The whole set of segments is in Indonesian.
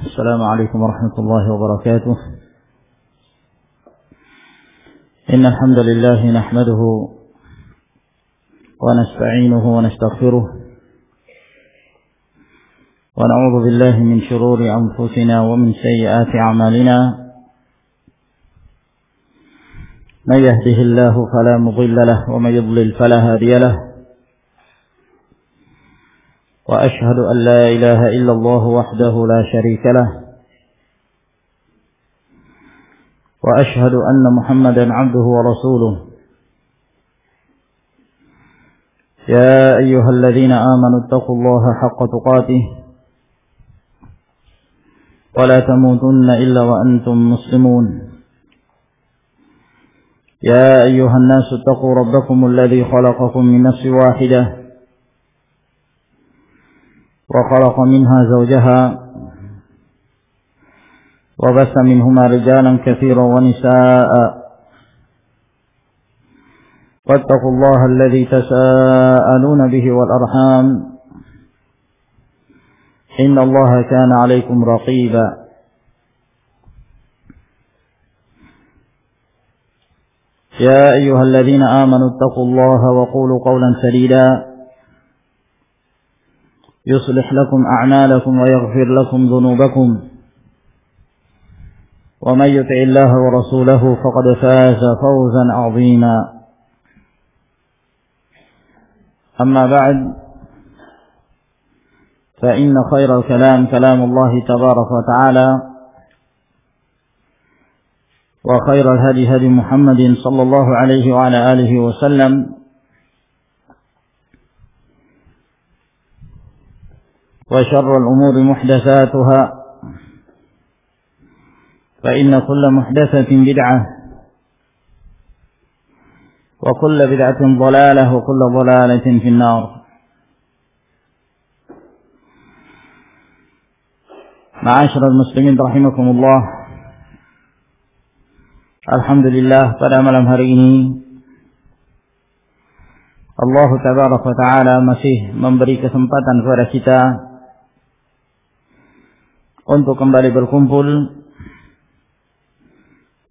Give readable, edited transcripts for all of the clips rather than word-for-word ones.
السلام عليكم ورحمة الله وبركاته. إن الحمد لله نحمده ونستعينه ونستغفره ونعوذ بالله من شرور أنفسنا ومن سيئات أعمالنا. من يهده الله فلا مضل له ومن يضلل فلا هادي له. وأشهد أن لا إله إلا الله وحده لا شريك له. وأشهد أن محمدا عبده ورسوله. يا أيها الذين آمنوا اتقوا الله حق تقاته ولا تموتن إلا وأنتم مسلمون. يا أيها الناس اتقوا ربكم الذي خلقكم من نفس واحدة وخلق منها زوجها وبث منهما رجالا كثيرا ونساء. واتقوا الله الذي تساءلون به والأرحام إن الله كان عليكم رقيبا. يا أيها الذين آمنوا اتقوا الله وقولوا قولا سديدا يصلح لكم أعمالكم ويغفر لكم ذنوبكم. ومن يطع الله ورسوله فقد فاز فوزا عظيما. أما بعد فإن خير الكلام كلام الله تبارك وتعالى وخير الهدي هدي محمد صلى الله عليه وعلى آله وسلم. وشر الأمور محدثاتها فإن كل محدثة بدعة وكل بدعة ضلالة وكل ضلالة في النار. معاشر المسلمين rahimakumullah. Alhamdulillah, pada malam hari ini Allah Tabaraka wa Ta'ala masih memberi kesempatan kepada kita untuk kembali berkumpul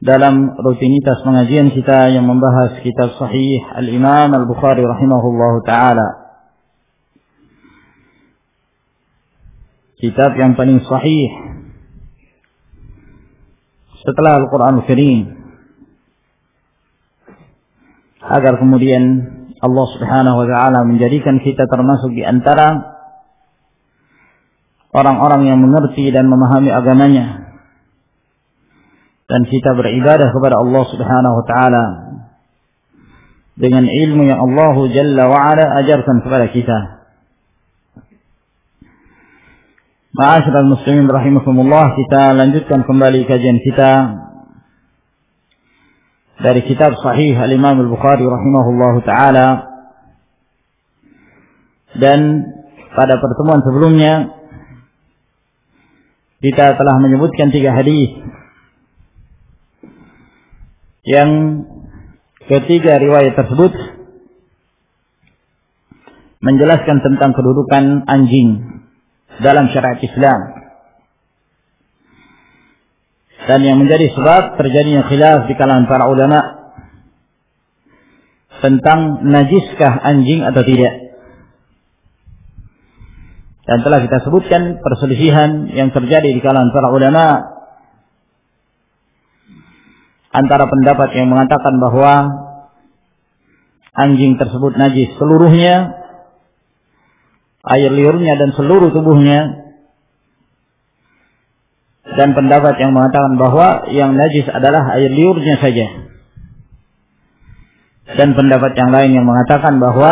dalam rutinitas pengajian kita yang membahas kitab Sahih Al-Imam Al-Bukhari rahimahullahu ta'ala. Kitab yang paling sahih setelah Al-Quran Al-Karim, agar kemudian Allah Subhanahu wa ta'ala menjadikan kita termasuk di antara orang-orang yang mengerti dan memahami agamanya, dan kita beribadah kepada Allah Subhanahu wa ta'ala dengan ilmu yang Allah Jalla wa Ala ajarkan kepada kita. Ma'asyiral muslimin rahimakumullah, kita lanjutkan kembali kajian kita dari kitab Sahih Al-Imam Al-Bukhari rahimahullahu ta'ala. Dan pada pertemuan sebelumnya kita telah menyebutkan 3 hadis yang ketiga riwayat tersebut menjelaskan tentang kedudukan anjing dalam syariat Islam, dan yang menjadi sebab terjadinya khilaf di kalangan para ulama tentang najiskah anjing atau tidak. Dan telah kita sebutkan perselisihan yang terjadi di kalangan para ulama antara pendapat yang mengatakan bahwa anjing tersebut najis seluruhnya, air liurnya dan seluruh tubuhnya, dan pendapat yang mengatakan bahwa yang najis adalah air liurnya saja, dan pendapat yang lain yang mengatakan bahwa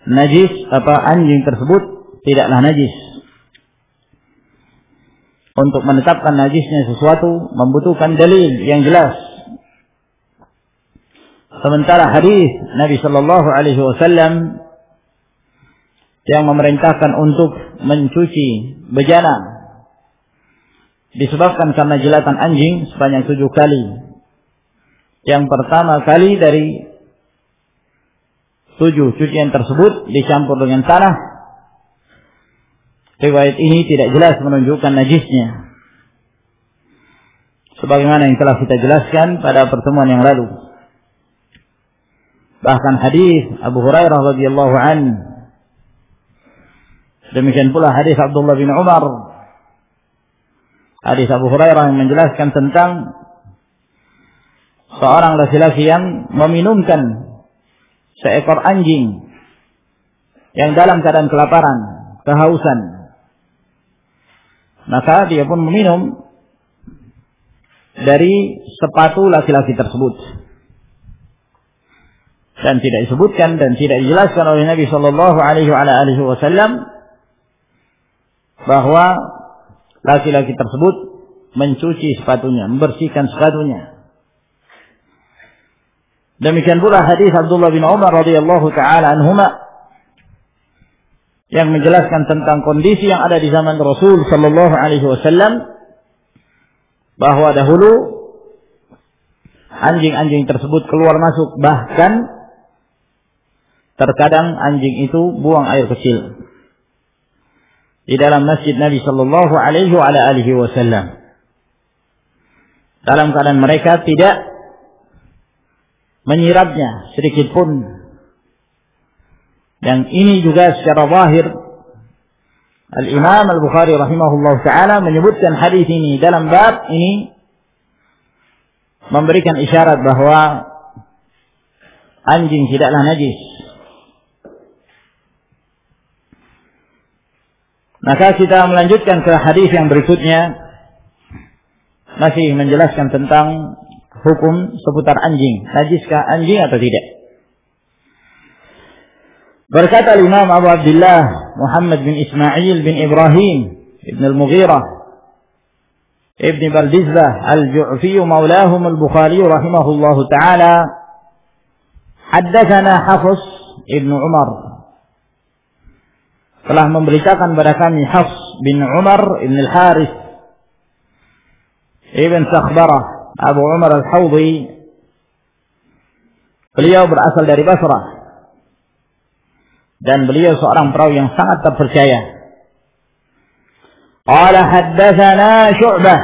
najis anjing tersebut tidaklah najis. Untuk menetapkan najisnya sesuatu membutuhkan dalil yang jelas. Sementara hadis Nabi sallallahu alaihi wasallam yang memerintahkan untuk mencuci bejana disebabkan karena jilatan anjing sebanyak 7 kali. Yang pertama kali dari 7 cucian tersebut dicampur dengan tanah, riwayat ini tidak jelas menunjukkan najisnya, sebagaimana yang telah kita jelaskan pada pertemuan yang lalu. Bahkan hadis Abu Hurairah radhiyallahu anhu, demikian pula hadis Abdullah bin Umar, hadis Abu Hurairah yang menjelaskan tentang seorang laki-laki yang meminumkan seekor anjing yang dalam keadaan kelaparan, kehausan. Maka dia pun meminum dari sepatu laki-laki tersebut. Dan tidak disebutkan dan tidak dijelaskan oleh Nabi sallallahu alaihi wasallam bahwa laki-laki tersebut mencuci sepatunya, membersihkan sepatunya. Demikian pula hadis Abdullah bin Umar radhiyallahu taala anhuma yang menjelaskan tentang kondisi yang ada di zaman Rasul sallallahu alaihi wasallam, bahwa dahulu anjing-anjing tersebut keluar masuk, bahkan terkadang anjing itu buang air kecil di dalam masjid Nabi sallallahu alaihi wasallam, dalam keadaan mereka tidak menyiramnya sedikit pun. Yang ini juga secara zahir Al-Imam Al-Bukhari rahimahullah ta'ala menyebutkan hadis ini dalam bab ini, memberikan isyarat bahwa anjing tidaklah najis. Maka kita melanjutkan ke hadis yang berikutnya, masih menjelaskan tentang hukum seputar anjing. Najiskah anjing atau tidak? Berkata Imam Abu Abdullah Muhammad bin Ismail bin Ibrahim ibn al-Mughirah ibn Baldizbah al-Ju'fi maulahum al-Bukhari rahimahullahu ta'ala, haddatsana Hafs ibn Umar, telah memberitakan kepada kami Hafs bin Umar ibn al-Harith ibn Sakhbarah Abu Umar al-Hawdi. Beliau berasal dari Basrah dan beliau seorang perawi yang sangat terpercaya. Qala haddatsana Syu'bah,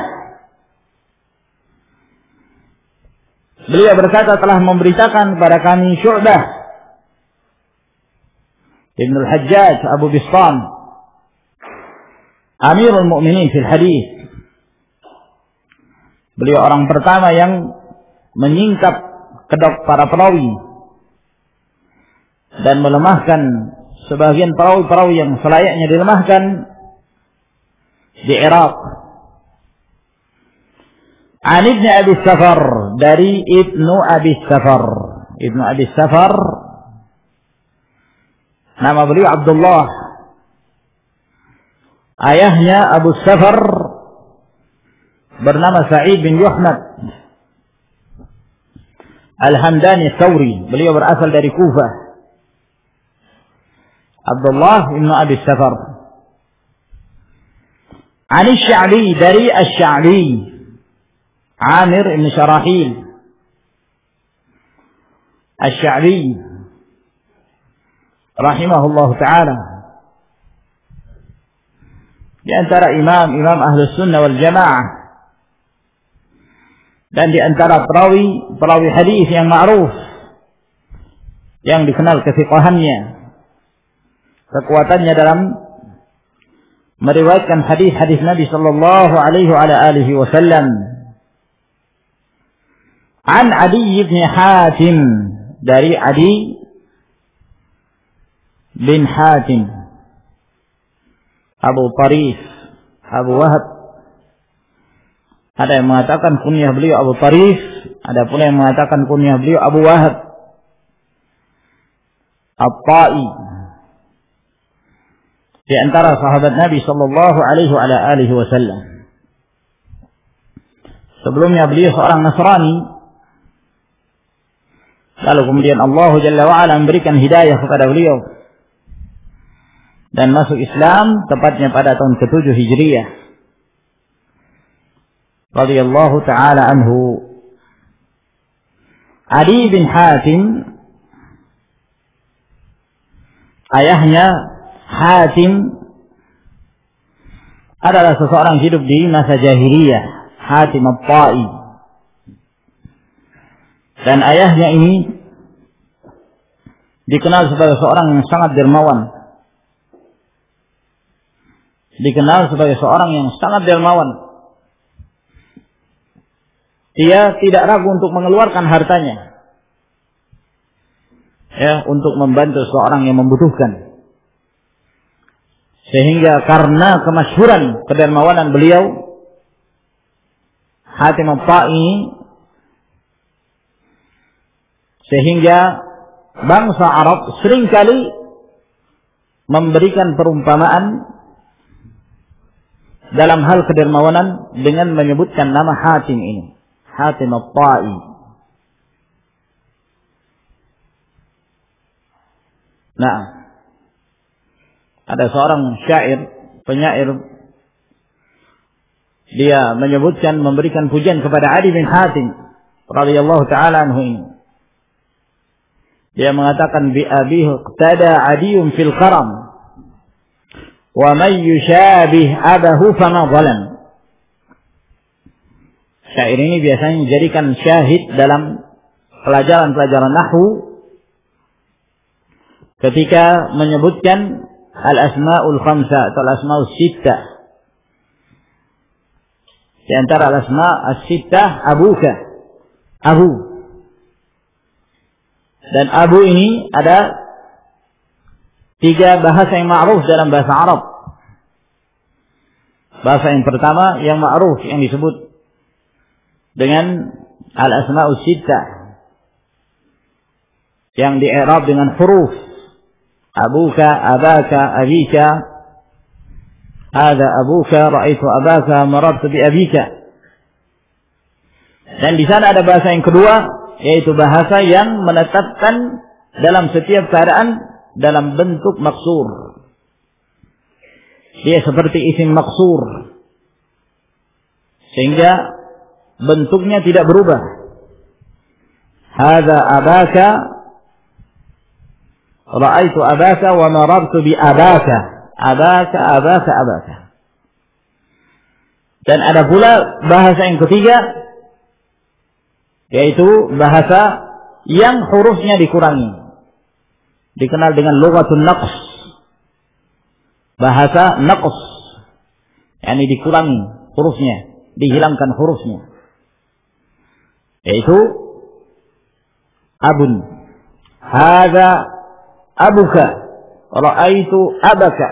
beliau berkata telah memberitakan kepada kami Syu'bah Ibn al-Hajjaj Abu Bistam, Amirul Mu'minin fil hadis. Beliau orang pertama yang menyingkap kedok para perawi dan melemahkan sebagian perawi-perawi yang selayaknya dilemahkan di Irak. An Ibn Abi Safar, dari Ibnu Abi Safar. Ibnu Abi Safar, nama beliau Abdullah. Ayahnya Abu Safar bernama Sa'id bin Yuhnad Al-Hamdani Thawri. Beliau berasal dari Kufah. Abdullah ibn Abi Safar. Ani Sya'bi, dari Asy-Sya'bi Amir ibn Syarahil Asy-Sya'bi rahimahullah ta'ala, di antara imam-imam Ahlus Sunnah wal Jamaah, dan di antara perawi hadis yang ma'ruf, yang dikenal kefiqahannya, kekuatannya dalam meriwayatkan hadis-hadis Nabi sallallahu alaihi wasallam. An Adi bin Hatim, dari Adi bin Hatim Abu Tarif Abu Wahab. Ada yang mengatakan kunyah beliau Abu Tarif, ada pula yang mengatakan kunyah beliau Abu Wahab At-Tai, di antara sahabat Nabi sallallahu alaihi wasallam. Sebelumnya beliau seorang Nasrani, lalu kemudian Allah Jalla wa Ala memberikan hidayah kepada beliau dan masuk Islam tepatnya pada tahun ke-7 Hijriah. Radhiyallahu taala anhu. Adi bin Hatim, ayahnya Hatim adalah seseorang hidup di masa jahiliyah, Hatim At-Tai. Dan ayahnya ini dikenal sebagai seorang yang sangat dermawan. Dikenal sebagai seorang yang sangat dermawan. Dia tidak ragu untuk mengeluarkan hartanya, ya, untuk membantu seorang yang membutuhkan. Sehingga karena kemasyhuran kedermawanan beliau, Hatim At-Tai, sehingga bangsa Arab seringkali memberikan perumpamaan dalam hal kedermawanan dengan menyebutkan nama Hatim ini, Hatim At-Tai. Nah, ada seorang syair, penyair, dia menyebutkan, memberikan pujian kepada Adi bin Hatim radhiyallahu taala anhu ini. Dia mengatakan, bi abihi iqtada adiyun fil karam wa man yushabih abahu fama zalam. Syair ini biasanya dijadikan syahid dalam pelajaran-pelajaran nahwu ketika menyebutkan al-asma'ul khamsah atau al-asma'ul sittah. Di antara al-asma' as-sittah abuka, abu. Dan abu ini ada 3 bahasa yang ma'ruf dalam bahasa Arab. Bahasa yang pertama yang ma'ruf, yang disebut dengan al-asma'ul sittah, yang di-i'rab dengan huruf abuka, abaka, abika, ada abuka, ra'aitu abaka, marartu bi abika. Dan di sana ada bahasa yang kedua, yaitu bahasa yang menetapkan dalam setiap keadaan dalam bentuk maksur. Dia seperti isim maksur, sehingga bentuknya tidak berubah. Hadza abaka, ra'aitu abaka wa marartu bi abaka, abaka, abaka, abaka. Dan ada pula bahasa yang ketiga, yaitu bahasa yang hurufnya dikurangi, dikenal dengan lughatun naqs, bahasa naqs, yakni dikurangi hurufnya, dihilangkan hurufnya, yaitu abun, hadza abuka, ra'aitu abaka,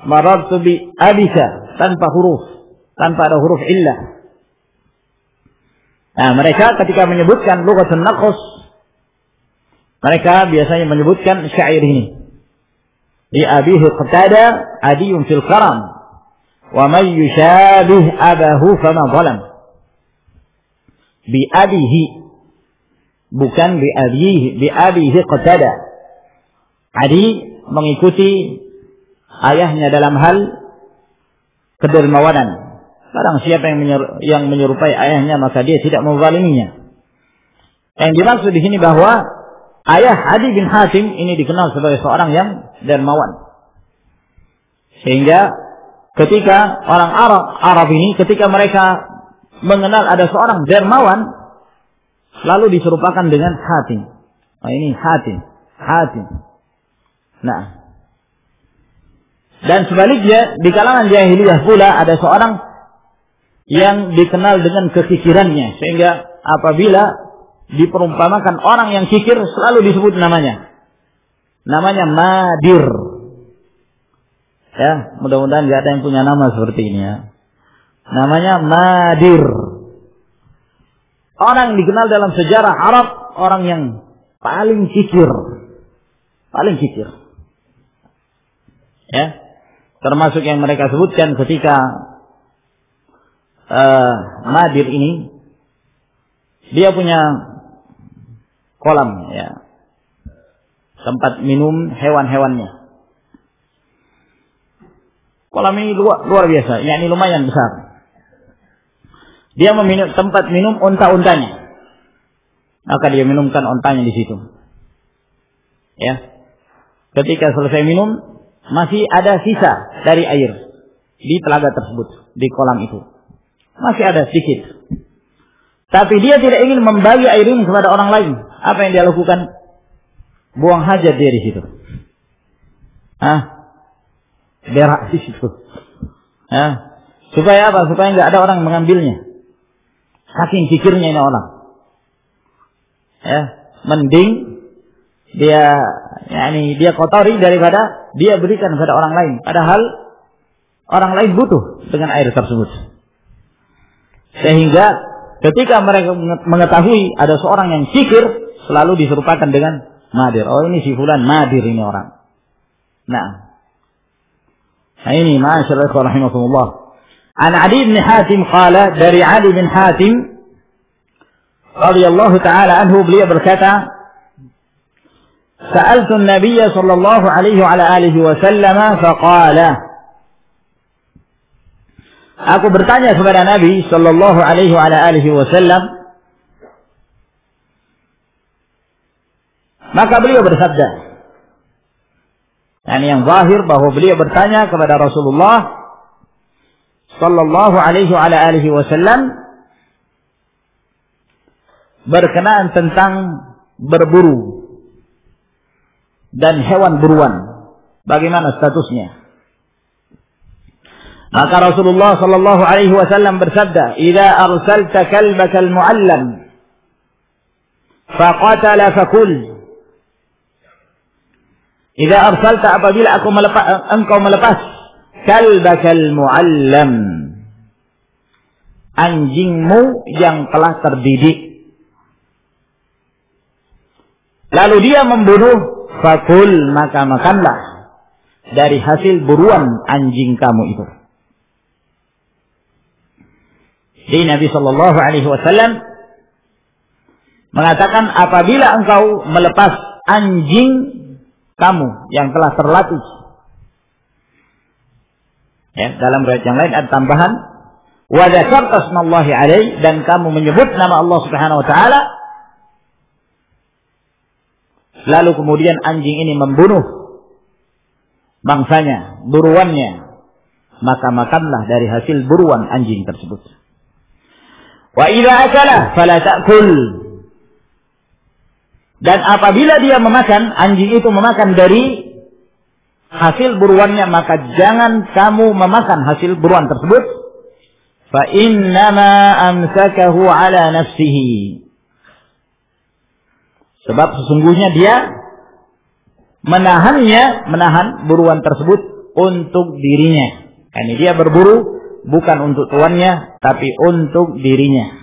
marartu bi abika, tanpa huruf, tanpa ada huruf illah. Nah, mereka ketika menyebutkan lughatun naqs, mereka biasanya menyebutkan syair ini. Bi abihi iqtada adiyun fil karam wa man yushabih abahu fama zalam. Bi abihi, bukan bi abihi, bi abihi iqtada. Adi mengikuti ayahnya dalam hal kedermawanan. Barang siapa yang menyerupai ayahnya, maka dia tidak menzaliminya. Yang dimaksud di sini bahwa ayah Adi bin Hatim ini dikenal sebagai seorang yang dermawan. Sehingga ketika orang Arab ini, ketika mereka mengenal ada seorang dermawan, selalu diserupakan dengan Hatim. Nah, ini Hatim. Nah, dan sebaliknya di kalangan jahiliyah pula ada seorang yang dikenal dengan kekikirannya, sehingga apabila diperumpamakan orang yang kikir selalu disebut namanya Madir. Ya, mudah-mudahan tidak ada yang punya nama seperti ini ya. Namanya Madir. Orang dikenal dalam sejarah Arab, orang yang paling kikir. Ya, termasuk yang mereka sebutkan ketika Madir ini, dia punya kolam, ya, tempat minum hewan-hewannya. Kolam ini luar biasa, yakni lumayan besar. Dia tempat minum unta-untanya, maka dia minumkan untanya di situ. Ya, ketika selesai minum masih ada sisa dari air, di telaga tersebut, di kolam itu. Masih ada sedikit. Tapi dia tidak ingin membagi air ini kepada orang lain. Apa yang dia lakukan? Buang hajat dia di situ. Berak di situ. Supaya apa? Supaya nggak ada orang mengambilnya. Saking kikirnya ini orang. Mending dia kotori daripada dia berikan kepada orang lain. Padahal orang lain butuh dengan air tersebut. Sehingga ketika mereka mengetahui ada seorang yang kikir, selalu diserupakan dengan madir. Oh, ini si fulan madir ini orang. Nah ini masyaallah rahimakumullah. An Ali bin Hatim qala, dari Ali bin Hatim radhiyallahu taala anhu, beliau berkata, sa'altu an-nabiy sallallahu alaihi wa ala alihi wasallam faqala, aku bertanya kepada Nabi sallallahu alaihi wa ala alihi wasallam, maka beliau bersabda, yang zahir bahwa beliau bertanya kepada Rasulullah sallallahu alaihi wa ala alihi wasallam berkenaan tentang berburu dan hewan buruan, bagaimana statusnya. Maka Rasulullah sallallahu alaihi wasallam bersabda, "Idza arsalta kalbaka al-mu'allam faqatala fakul." Idza arsalta, apabila engkau melepas kalbakal mu'allam, anjingmu yang telah terdidik, lalu dia membunuh, fakul, maka makanlah dari hasil buruan anjing kamu itu. Jadi Nabi sallallahu alaihi wasallam mengatakan, apabila engkau melepas anjing kamu yang telah terlatih, dalam riwayat yang lain ada tambahan, wa dzakarta smallahi alaihi, dan kamu menyebut nama Allah Subhanahu wa taala, lalu kemudian anjing ini membunuh bangsanya, buruannya, maka makanlah dari hasil buruan anjing tersebut. Wa idza akala fala ta'kul, dan apabila dia memakan, anjing itu memakan dari hasil buruannya, maka jangan kamu memakan hasil buruan tersebut. Fa innama amsakahu ala nafsihi, sebab sesungguhnya dia menahan buruan tersebut untuk dirinya. Ini dia berburu bukan untuk tuannya, tapi untuk dirinya.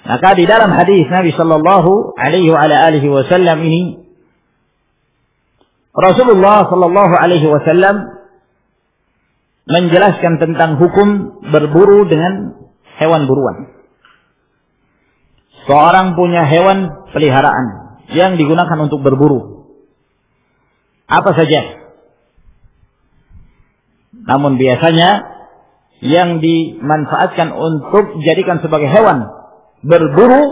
Maka di dalam hadis Nabi sallallahu alaihi wa alihi wasallam ini, Rasulullah sallallahu alaihi wasallam menjelaskan tentang hukum berburu dengan hewan buruan. Seorang punya hewan peliharaan yang digunakan untuk berburu, apa saja. Namun biasanya yang dimanfaatkan untuk dijadikan sebagai hewan berburu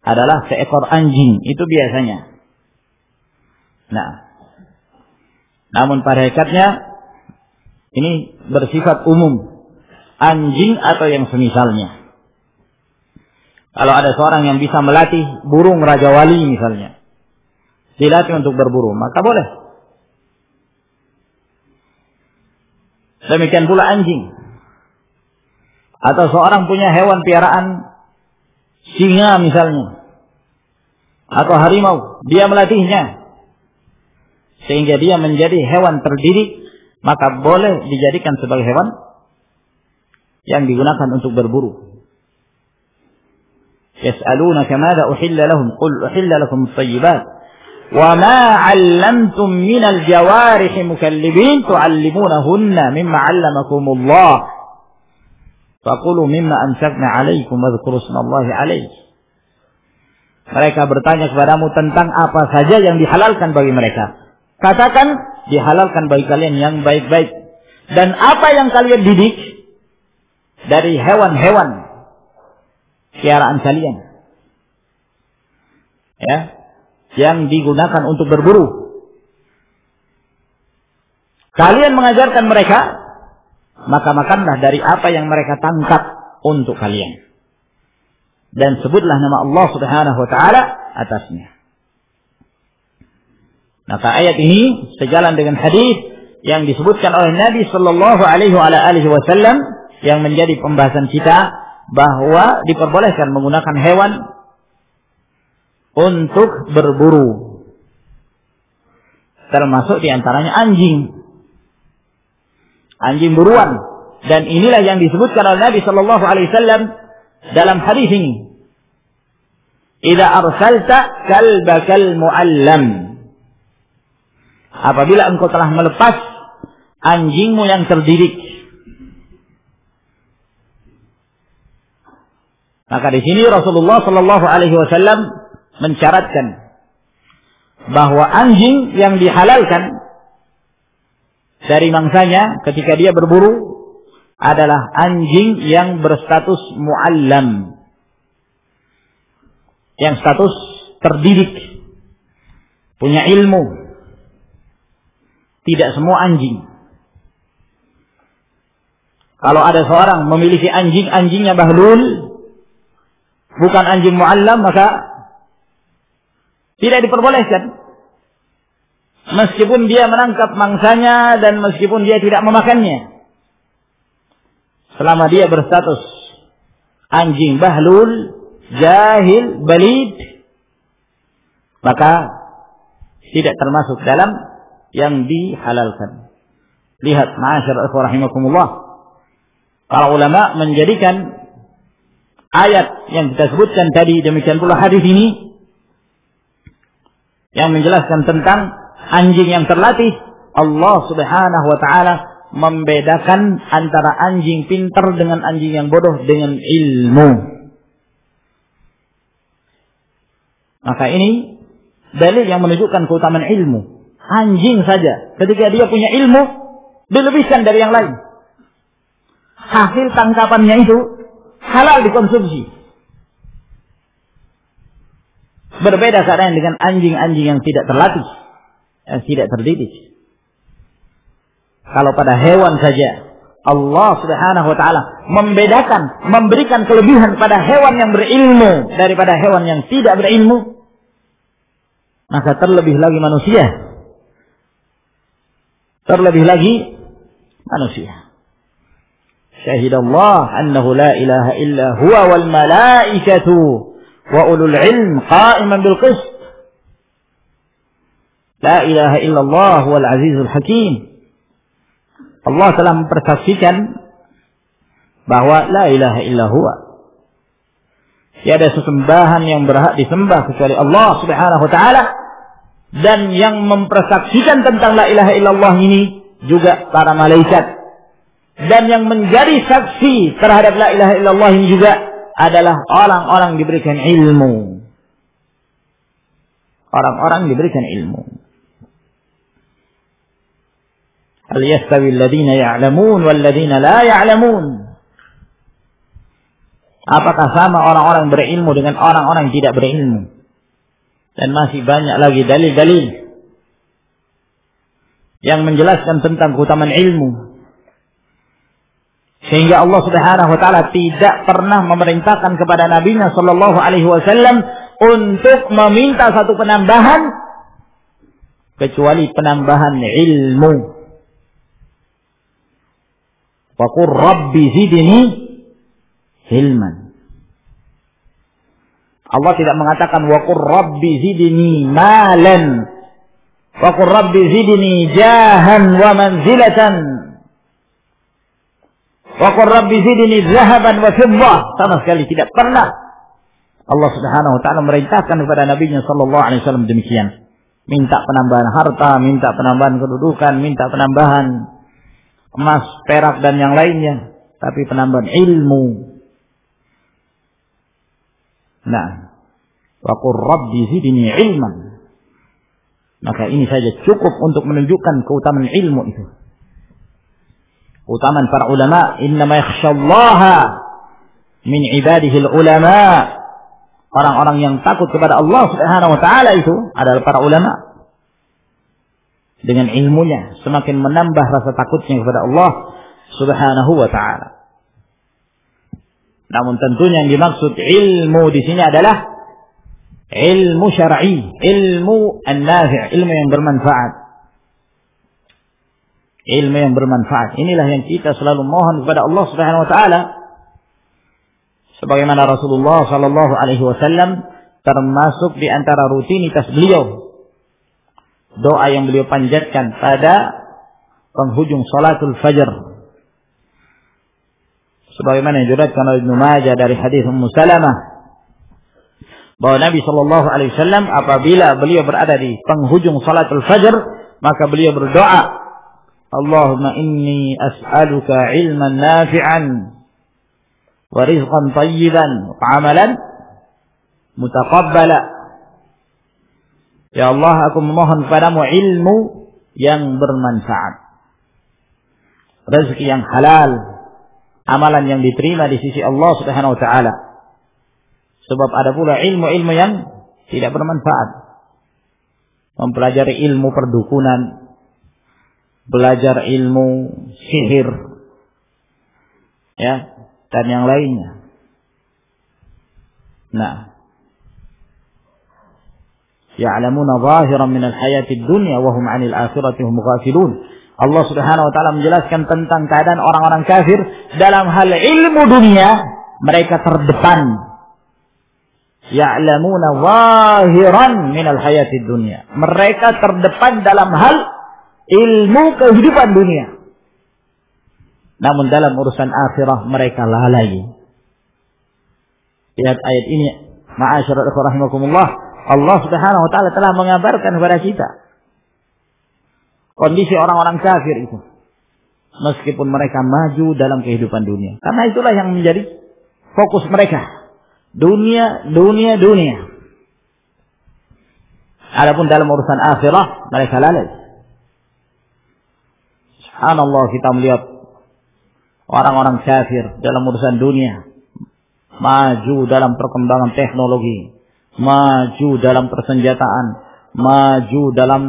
adalah seekor anjing, itu biasanya. Namun pada hakikatnya ini bersifat umum, anjing atau yang semisalnya. Kalau ada seorang yang bisa melatih burung Raja Wali misalnya, dilatih untuk berburu, maka boleh. Demikian pula anjing. Atau seorang punya hewan piaraan, singa misalnya, atau harimau, dia melatihnya sehingga dia menjadi hewan terdidik, maka boleh dijadikan sebagai hewan yang digunakan untuk berburu. Yas'alunaka madza uhilla lahum, qul uhilla lakum at-tayyibat wa ma 'allamtum minal jawarihi mukallibin tu'allimunahunna mimma 'allamakumullah faqulu mimma amsakna 'alaikum wadhkuru ismallahi 'alaihi. Mereka bertanya kepadamu tentang apa saja yang dihalalkan bagi mereka. Katakan, dihalalkan bagi kalian yang baik-baik. Dan apa yang kalian didik dari hewan-hewan piaraan kalian, yang digunakan untuk berburu. kalian mengajarkan mereka, maka makanlah dari apa yang mereka tangkap untuk kalian. Dan sebutlah nama Allah Subhanahu wa taala atasnya. Maka ayat ini sejalan dengan hadis yang disebutkan oleh Nabi sallallahu alaihi wasallam yang menjadi pembahasan kita, bahwa diperbolehkan menggunakan hewan untuk berburu. Termasuk diantaranya anjing. Anjing buruan. Dan inilah yang disebutkan oleh Nabi sallallahu alaihi wasallam dalam hadis ini. Idza arsalta kalbakal muallam. Apabila engkau telah melepas anjingmu yang terdidik. Maka di sini Rasulullah sallallahu alaihi wasallam mensyaratkan bahwa anjing yang dihalalkan dari mangsanya ketika dia berburu adalah anjing yang berstatus muallam, yang status terdidik, punya ilmu. Tidak semua anjing. Kalau ada seorang memiliki anjing, anjingnya bahlul, bukan anjing muallam, maka tidak diperbolehkan. Meskipun dia menangkap mangsanya dan meskipun dia tidak memakannya. Selama dia berstatus anjing bahlul, jahil, balid, maka tidak termasuk dalam yang dihalalkan. Lihat, ma'asyar ikhwah rahimakumullah, para ulama menjadikan ayat yang kita sebutkan tadi, demikian pula hadis ini yang menjelaskan tentang anjing yang terlatih. Allah Subhanahu wa taala membedakan antara anjing pintar dengan anjing yang bodoh dengan ilmu. Maka ini dalil yang menunjukkan keutamaan ilmu. Anjing saja ketika dia punya ilmu dilebihkan dari yang lain. Hasil tangkapannya itu halal dikonsumsi. Berbeda keadaan dengan anjing-anjing yang tidak terlatih, yang tidak terdidik. Kalau pada hewan saja Allah Subhanahu wa taala membedakan, memberikan kelebihan pada hewan yang berilmu daripada hewan yang tidak berilmu, maka terlebih lagi manusia. Terlebih lagi manusia. Syahidallah annahu la ilaha illa huwa wal malaikatu wa ulul ilm qa'iman bil qist. La ilaha illallah wal azizul hakim. Allah telah mempersaksikan bahwa la ilaha illa huwa. Tiada sesembahan yang berhak disembah kecuali Allah Subhanahu wa taala. Dan yang mempersaksikan tentang la ilaha illallah ini juga para malaikat. Dan yang menjadi saksi terhadap la ilaha illallah ini juga adalah orang-orang diberikan ilmu. Orang-orang diberikan ilmu. Hal yastawi alladhina ya'lamun walladhina la ya'lamun. Apakah sama orang-orang berilmu dengan orang-orang yang tidak berilmu? Dan masih banyak lagi dalil-dalil yang menjelaskan tentang keutamaan ilmu. Sehingga Allah Subhanahu wa taala tidak pernah memerintahkan kepada Nabi-Nya sallallahu alaihi wasallam untuk meminta satu penambahan kecuali penambahan ilmu. Wa qur rabbi zidni ilman. Allah tidak mengatakan wa qur rabbi zidni malan wa qur rabbi zidni jahan wa manzilatan wa qur rabbi zidni zahaban wa fiddah. Sama sekali tidak pernah Allah Subhanahu wa taala merintahkan kepada Nabi-Nya sallallahu alaihi wasallam demikian. Minta penambahan harta, minta penambahan kedudukan, minta penambahan emas, perak dan yang lainnya, tapi penambahan ilmu. Nah, wa qur rabbi zidni ilman. Maka ini saja cukup untuk menunjukkan keutamaan ilmu itu. Keutamaan para ulama, innama yakhshallaha min ibadihi ulama. Orang-orang yang takut kepada Allah Subhanahu wa taala itu adalah para ulama. dengan ilmunya, semakin menambah rasa takutnya kepada Allah Subhanahu wa ta'ala. Namun tentunya yang dimaksud ilmu di sini adalah ilmu syar'i, ilmu an-nafi', ilmu yang bermanfaat. Ilmu yang bermanfaat. Inilah yang kita selalu mohon kepada Allah Subhanahu wa ta'ala. Sebagaimana Rasulullah sallallahu alaihi wasallam termasuk di antara rutinitas beliau, doa yang beliau panjatkan pada penghujung salatul fajr. Sebagaimana yang diriwayatkan oleh Ibnu Majah dari hadis Ummu Salamah, bahwa Nabi sallallahu alaihi wasallam apabila beliau berada di penghujung salatul fajr, maka beliau berdoa, Allahumma inni as'aluka ilman nafi'an wa rizqan tayyiban wa amalan mutaqabbala. Ya Allah, aku memohon kepadamu ilmu yang bermanfaat, rezeki yang halal, amalan yang diterima di sisi Allah Subhanahu wa ta'ala. Sebab ada pula ilmu-ilmu yang tidak bermanfaat. Mempelajari ilmu perdukunan, belajar ilmu sihir, ya, dan yang lainnya. Nah, ya'lamuna zahiran minal hayatid dunya wa hum 'anil akhirati hum ghafilun. Allah Subhanahu wa taala menjelaskan tentang keadaan orang-orang kafir dalam hal ilmu dunia, mereka terdepan. Ya'lamuna zahiran minal hayatid dunya. Mereka terdepan dalam hal ilmu kehidupan dunia. Namun dalam urusan akhirah mereka lalai. Lihat ayat ini, ma'asyiral ikhwah rahimakumullah. Allah Subhanahu wa taala telah mengabarkan kepada kita kondisi orang-orang kafir itu, meskipun mereka maju dalam kehidupan dunia. Karena itulah yang menjadi fokus mereka. Dunia, dunia, dunia. Adapun dalam urusan akhirah mereka lalai. Subhanallah, kita melihat orang-orang kafir dalam urusan dunia maju dalam perkembangan teknologi, maju dalam persenjataan, maju dalam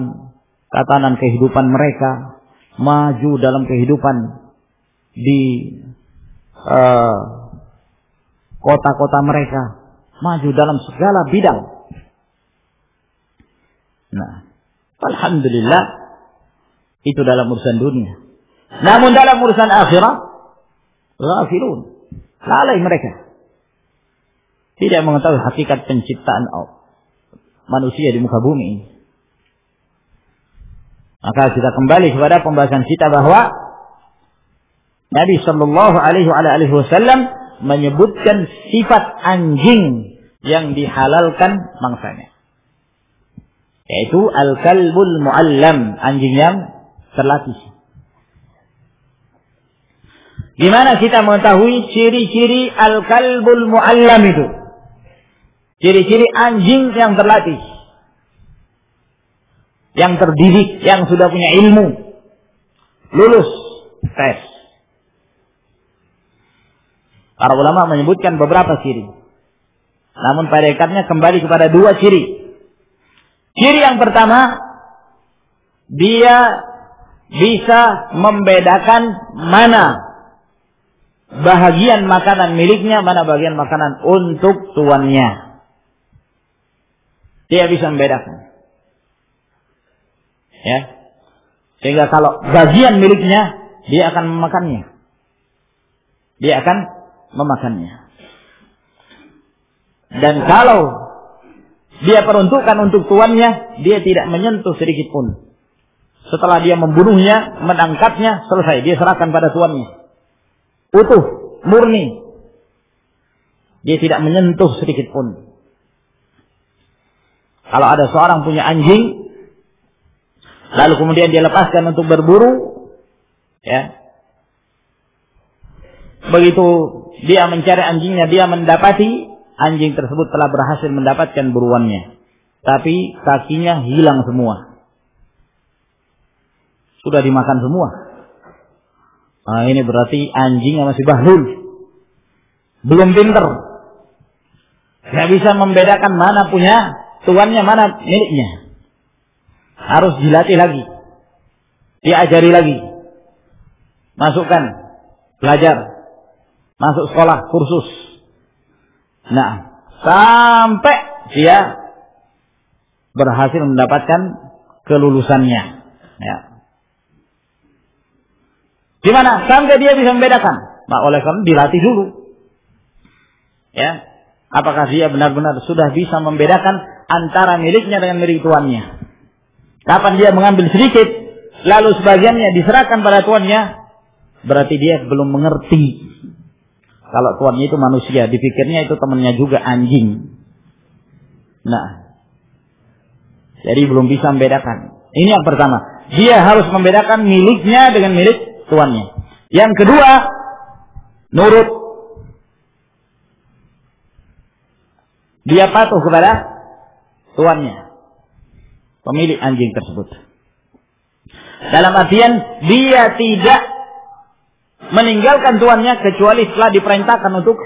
tatanan kehidupan mereka, maju dalam kehidupan di kota-kota mereka, maju dalam segala bidang. Nah, alhamdulillah itu dalam urusan dunia. Namun dalam urusan akhirat, ghafilun, lalai mereka. Tidak mengetahui hakikat penciptaan manusia di muka bumi ini. Maka kita kembali kepada pembahasan kita bahwa Nabi Shallallahu Alaihi Wasallam menyebutkan sifat anjing yang dihalalkan mangsanya, yaitu al-kalbul muallam, anjing yang terlatih. Gimana kita mengetahui ciri-ciri al-kalbul muallam itu? Ciri-ciri anjing yang terlatih, yang terdidik, yang sudah punya ilmu, lulus tes. Para ulama menyebutkan beberapa ciri. Namun pada hakikatnya kembali kepada dua ciri. Ciri yang pertama, dia bisa membedakan mana bahagian makanan miliknya, mana bagian makanan untuk tuannya. Dia bisa membedakan. Ya. Sehingga kalau bagian miliknya, dia akan memakannya. Dia akan memakannya. Dan kalau dia peruntukkan untuk tuannya, dia tidak menyentuh sedikit pun. Setelah dia membunuhnya, menangkapnya, selesai. Dia serahkan pada tuannya. Utuh, murni. Dia tidak menyentuh sedikit pun. Kalau ada seorang punya anjing, lalu kemudian dia lepaskan untuk berburu, ya. Begitu dia mencari anjingnya, dia mendapati anjing tersebut telah berhasil mendapatkan buruannya, tapi kakinya hilang semua, sudah dimakan semua. Nah, ini berarti anjingnya masih bahlul, belum pinter, nggak bisa membedakan mana punya tuannya, mana miliknya. Harus dilatih lagi. diajari lagi, masukkan, belajar, masuk sekolah, kursus. Nah, sampai dia berhasil mendapatkan kelulusannya. Ya. Gimana? Sampai dia bisa membedakan. Nah, oleh karena dilatih dulu. Ya. Apakah dia benar-benar sudah bisa membedakan antara miliknya dengan milik tuannya? Kapan dia mengambil sedikit, lalu sebagiannya diserahkan pada tuannya, berarti dia belum mengerti. Kalau tuannya itu manusia, dipikirnya itu temannya juga anjing. Nah, jadi belum bisa membedakan. Ini yang pertama. Dia harus membedakan miliknya dengan milik tuannya. Yang kedua, nurut. Dia patuh kepada tuannya, pemilik anjing tersebut. Dalam artian dia tidak meninggalkan tuannya kecuali setelah diperintahkan untuk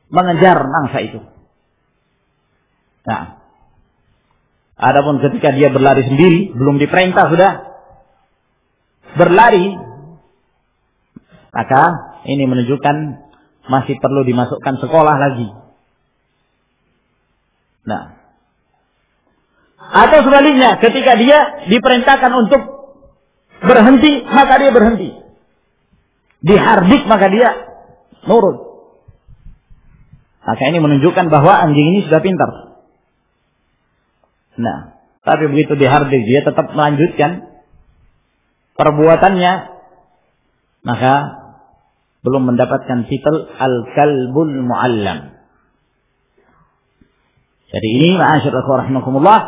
mengejar mangsa itu. Nah, adapun ketika dia berlari sendiri, belum diperintah sudah berlari, maka ini menunjukkan masih perlu dimasukkan sekolah lagi. Nah, atau sebaliknya, ketika dia diperintahkan untuk berhenti, maka dia berhenti. Dihardik, maka dia nurut. Maka ini menunjukkan bahwa anjing ini sudah pintar. Nah, tapi begitu dihardik, dia tetap melanjutkan perbuatannya, maka belum mendapatkan titel Al-Kalbul Mu'allam. Jadi ini ma'asyiral rahimakumullah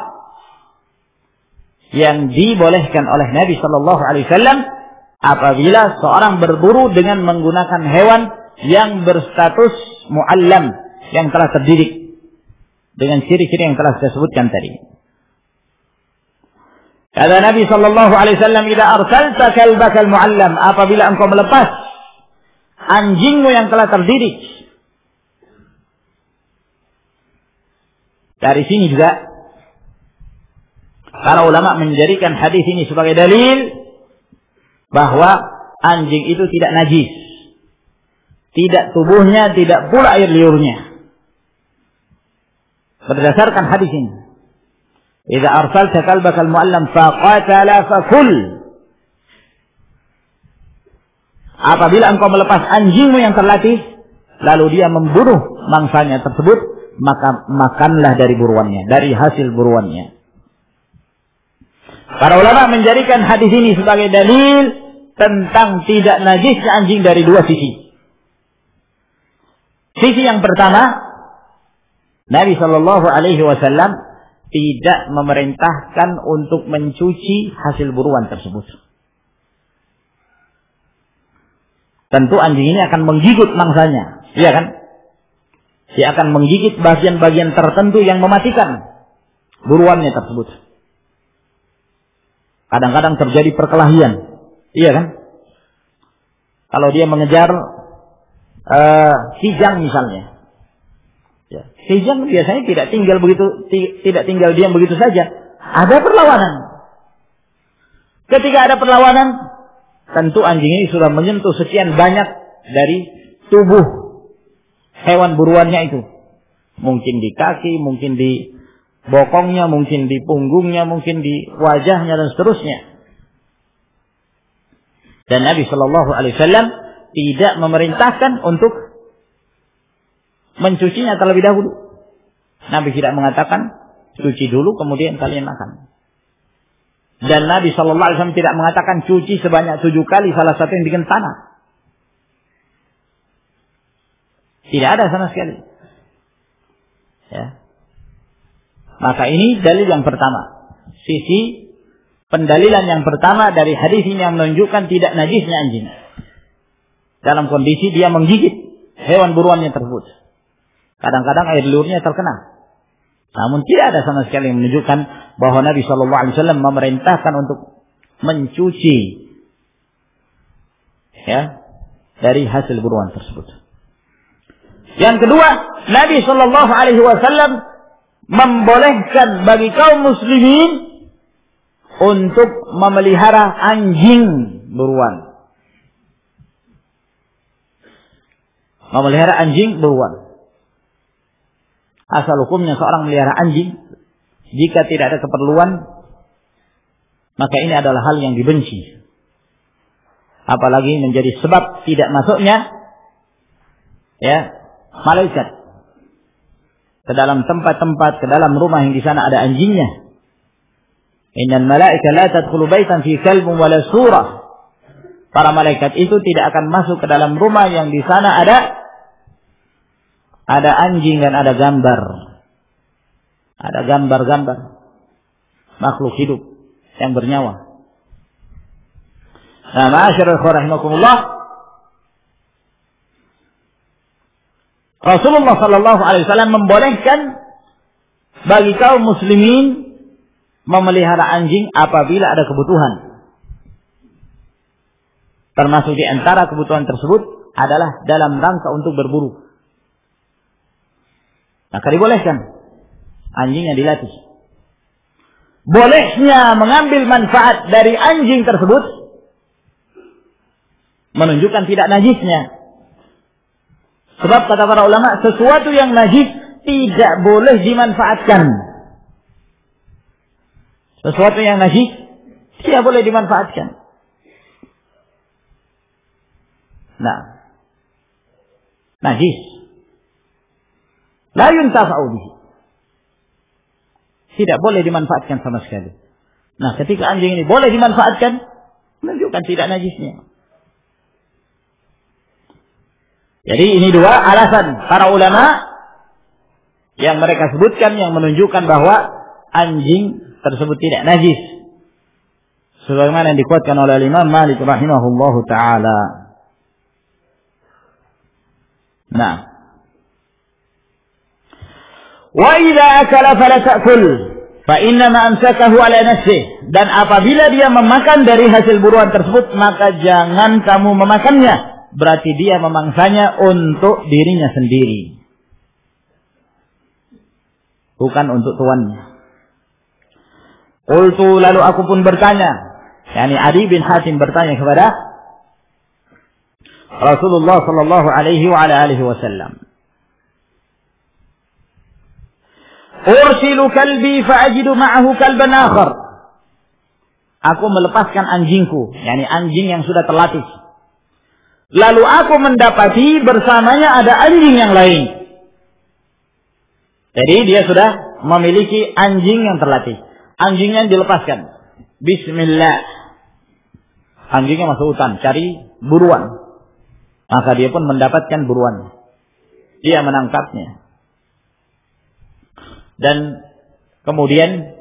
yang dibolehkan oleh Nabi sallallahu alaihi wasallam apabila seorang berburu dengan menggunakan hewan yang berstatus mu'allam, yang telah terdidik dengan ciri-ciri yang telah saya sebutkan tadi. Kata Nabi sallallahu alaihi wasallam, "Idza arsalta kalbaka al-mu'allam," apabila engkau melepas anjingmu yang telah terdidik. Dari sini juga para ulama menjadikan hadis ini sebagai dalil bahwa anjing itu tidak najis, tidak tubuhnya, tidak pula air liurnya. Berdasarkan hadis ini, "Idza arsalta kalbaka al-mu'allam faqatala fakul." Apabila engkau melepas anjingmu yang terlatih, lalu dia membunuh mangsanya tersebut, maka makanlah dari buruannya, dari hasil buruannya. Para ulama menjadikan hadis ini sebagai dalil tentang tidak najisnya anjing dari dua sisi. Sisi yang pertama, Nabi Shallallahu Alaihi Wasallam tidak memerintahkan untuk mencuci hasil buruan tersebut. Tentu anjing ini akan menggigit mangsanya, iya kan? Dia akan menggigit bagian-bagian tertentu yang mematikan buruannya tersebut. Kadang-kadang terjadi perkelahian, iya kan? Kalau dia mengejar kijang misalnya, ya, kijang biasanya tidak tinggal diam begitu saja. Ada perlawanan. Ketika ada perlawanan, tentu anjing ini sudah menyentuh sekian banyak dari tubuh hewan buruannya itu. Mungkin di kaki, mungkin di bokongnya, mungkin di punggungnya, mungkin di wajahnya dan seterusnya. Dan Nabi Shallallahu Alaihi Wasallam tidak memerintahkan untuk mencucinya terlebih dahulu. Nabi tidak mengatakan cuci dulu kemudian kalian makan. Dan Nabi Shallallahu Alaihi Wasallam tidak mengatakan cuci sebanyak 7 kali, salah satu yang bikin tanah. Tidak ada sama sekali. Ya. Maka ini dalil yang pertama. Sisi pendalilan yang pertama dari hadis ini yang menunjukkan tidak najisnya anjing. Dalam kondisi dia menggigit hewan buruannya tersebut. Kadang-kadang air liurnya terkena. Namun tidak ada sama sekali yang menunjukkan bahwa Nabi Shallallahu Alaihi Wasallam memerintahkan untuk mencuci ya dari hasil buruan tersebut. Yang kedua, Nabi Shallallahu Alaihi Wasallam membolehkan bagi kaum muslimin untuk memelihara anjing buruan. Memelihara anjing buruan. Asal hukumnya seorang melihara anjing, jika tidak ada keperluan, maka ini adalah hal yang dibenci. Apalagi menjadi sebab tidak masuknya malaikat ke dalam tempat-tempat, ke dalam rumah yang di sana ada anjingnya. Innal malaika la tadkhulu baitan fi kalbin wala surah. Para malaikat itu tidak akan masuk ke dalam rumah yang di sana ada anjing dan ada gambar. Ada gambar-gambar makhluk hidup yang bernyawa. Nah, ma'asyiral ikhwan rahimakumullah, Rasulullah sallallahu alaihi wasallam membolehkan bagi kaum muslimin memelihara anjing apabila ada kebutuhan. Termasuk di antara kebutuhan tersebut adalah dalam rangka untuk berburu. Maka dibolehkan anjingnya dilatih. Bolehnya mengambil manfaat dari anjing tersebut menunjukkan tidak najisnya. Sebab kata para ulama, sesuatu yang najis tidak boleh dimanfaatkan. Sesuatu yang najis tidak boleh dimanfaatkan. Nah, najis la yuntafa'u bihi, tidak boleh dimanfaatkan sama sekali. Nah, ketika anjing ini boleh dimanfaatkan, menunjukkan tidak najisnya. Jadi ini dua alasan para ulama yang mereka sebutkan yang menunjukkan bahwa anjing tersebut tidak najis. Sebagaimana yang dikuatkan oleh Imam Malik rahimahullahu taala. Nah, wa idza akala fala ta'kul fa inna ma amsakahu ala nafsihi, dan apabila dia memakan dari hasil buruan tersebut maka jangan kamu memakannya, berarti dia memangsanya untuk dirinya sendiri, bukan untuk tuannya. Qultu, lalu aku pun bertanya, yakni Adi bin Hatim bertanya kepada Rasulullah sallallahu alaihi wa ala alihi wasallam, ursilu kalbi fa'ajidu ma'ahu kalban akhar. Aku melepaskan anjingku, yakni anjing yang sudah terlatih. Lalu aku mendapati bersamanya ada anjing yang lain. Jadi dia sudah memiliki anjing yang terlatih. Anjingnya dilepaskan. Bismillah. Anjingnya masuk hutan, cari buruan. Maka dia pun mendapatkan buruan. Dia menangkapnya. Dan kemudian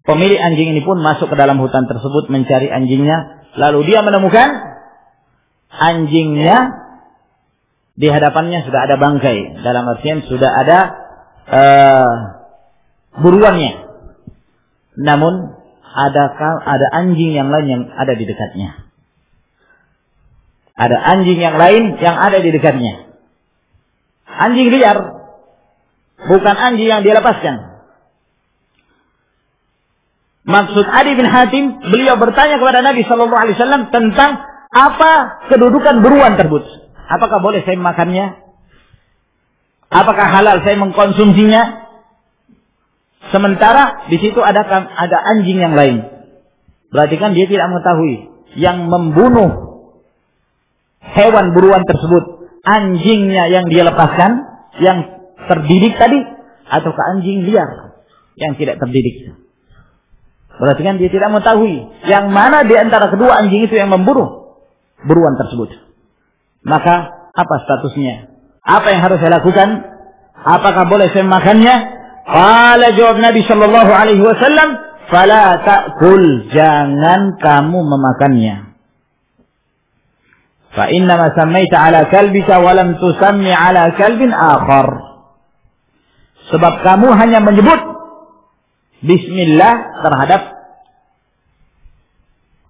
pemilik anjing ini pun masuk ke dalam hutan tersebut mencari anjingnya. Lalu dia menemukan anjingnya di hadapannya sudah ada bangkai. Dalam artian sudah ada buruannya. Namun ada anjing yang lain yang ada di dekatnya. Ada anjing yang lain yang ada di dekatnya. Anjing liar, bukan anjing yang dilepaskan. Maksud Adi bin Hatim, beliau bertanya kepada Nabi sallallahu alaihi wasallam tentang apa kedudukan buruan tersebut. Apakah boleh saya memakannya? Apakah halal saya mengkonsumsinya? Sementara di situ ada anjing yang lain. Berarti kan dia tidak mengetahui yang membunuh hewan buruan tersebut anjingnya yang dia lepaskan, yang terdidik tadi, ataukah anjing liar yang tidak terdidik. Berarti kan dia tidak mengetahui yang mana di antara kedua anjing itu yang membunuh buruan tersebut. Maka apa statusnya? Apa yang harus saya lakukan? Apakah boleh saya makannya? Qala, jawab Nabi sallallahu alaihi wasallam, fala ta'kul, jangan kamu memakannya. Fa inna ma sammaita ala kalbika wa lam tusammi ala kalbin akhar. Sebab kamu hanya menyebut bismillah terhadap